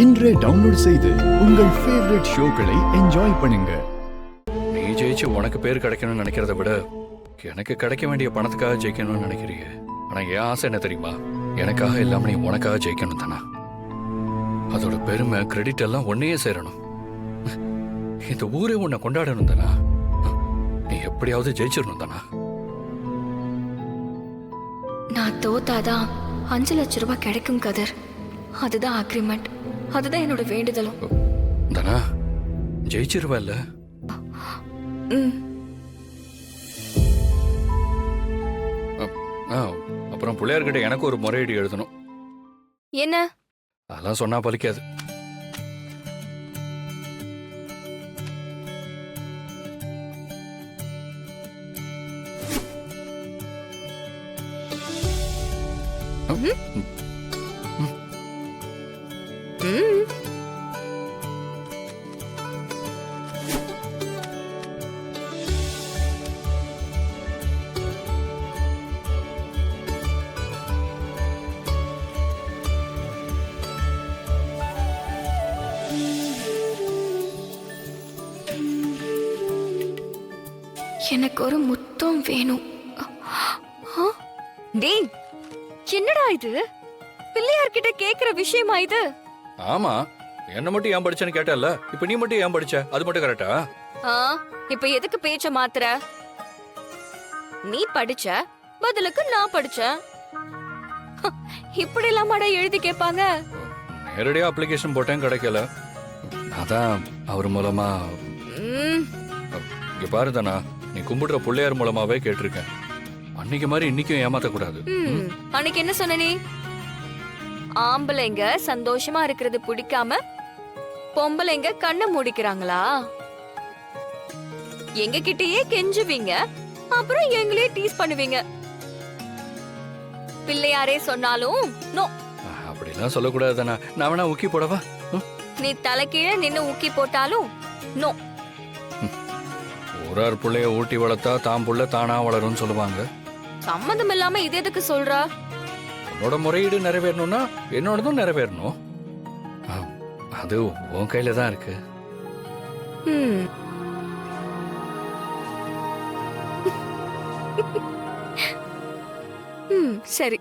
இன்றே டவுன்லோட் செய்து உங்கள் ஃபேவரட் ஷோக்களை என்ஜாய் பண்ணுங்க. நீ ஜெயிச்சு உனக்கு பேர் கிடைக்கணும்னு நினைக்கிறத விட எனக்கு கிடைக்க வேண்டிய பணத்துக்காக ஜெயிக்கணும்னு நினைக்கிறீங்க. ஆனா என் ஆசை என்ன தெரியுமா? எனக்காக இல்லாம நீ உனக்காக ஜெயிக்கணும் தானே. அதோட பெருமை கிரெடிட் எல்லாம் ஒன்னையே சேரணும். இந்த ஊரே உன்னை கொண்டாடணும் தானா. நீ எப்படியாவது ஜெயிச்சிடணும் தானா. நான் தோத்தாதான் 5 லட்சம் ரூபாய் கிடைக்கும் கதிர். அதுதான் அக்ரிமெண்ட், அதுதான் என்னோட வேண்டுதலும். தானா ஜெயிச்சிருவல்ல? அப்புறம் பிள்ளையார்கிட்ட எனக்கு ஒரு முறையீடு எழுதணும். என்ன? அதெல்லாம் சொன்னா பலிக்காது. எனக்கு ஒரு முத்தம் வேணும். டேய், என்னடா இது? பிள்ளையார்கிட்ட கேக்குற விஷயமா இது? ஆமா, என்ன மட்டும் ஏன் படிச்சேன்னு கேட்டல. இப்ப நீ மட்டும் ஏன் படிச்ச? அது மட்டும் கரெக்டா? இப்ப எதுக்கு பேச்ச மாத்துற? நீ படிச்ச பதிலுக்கு நான் படிச்சேன். இப்படி இல்லாமடா எழுதி கேட்பாங்க? நேரடியா அப்ளிகேஷன் போட்டேன், கிடைக்கல. அதான் அவர் மூலமா. இங்க பாருதானா, நீ கும்பிடுற பிள்ளையார் மூலமாவே கேட்டிருக்கேன். அன்னைக்கு மாதிரி இன்னைக்கும் ஏமாத்த கூடாது. அன்னைக்கு என்ன சொன்ன நீ? ஆம்பளைங்க சந்தோஷமா இருக்கிறது பிடிக்காம பொம்பளைங்க கண்ணை மூடிக்கிறாங்களா? எங்க கிட்டயே கெஞ்சுவீங்க, அப்புறம் எங்களே டீஸ் பண்ணுவீங்க. பிள்ளையாரே சொன்னாலும் நோ. அப்படிலாம் சொல்லக்கூடாது தானே. நான் வேணா ஊக்கி போடவா? நீ தலைக்கீழ நின்னு ஊக்கி போட்டாலும் நோ. ஊரார் புள்ளைய ஊட்டி வளர்த்தா தாம் புள்ள தானா வளரும்னு சொல்லுவாங்க. சம்மந்தம் இல்லாம இது எதுக்கு சொல்ற? உன்னோட முறையீடு நிறைவேறணும்னா என்னோடதும் நிறைவேறணும். அது உன் கையில தான் இருக்கு. சரி.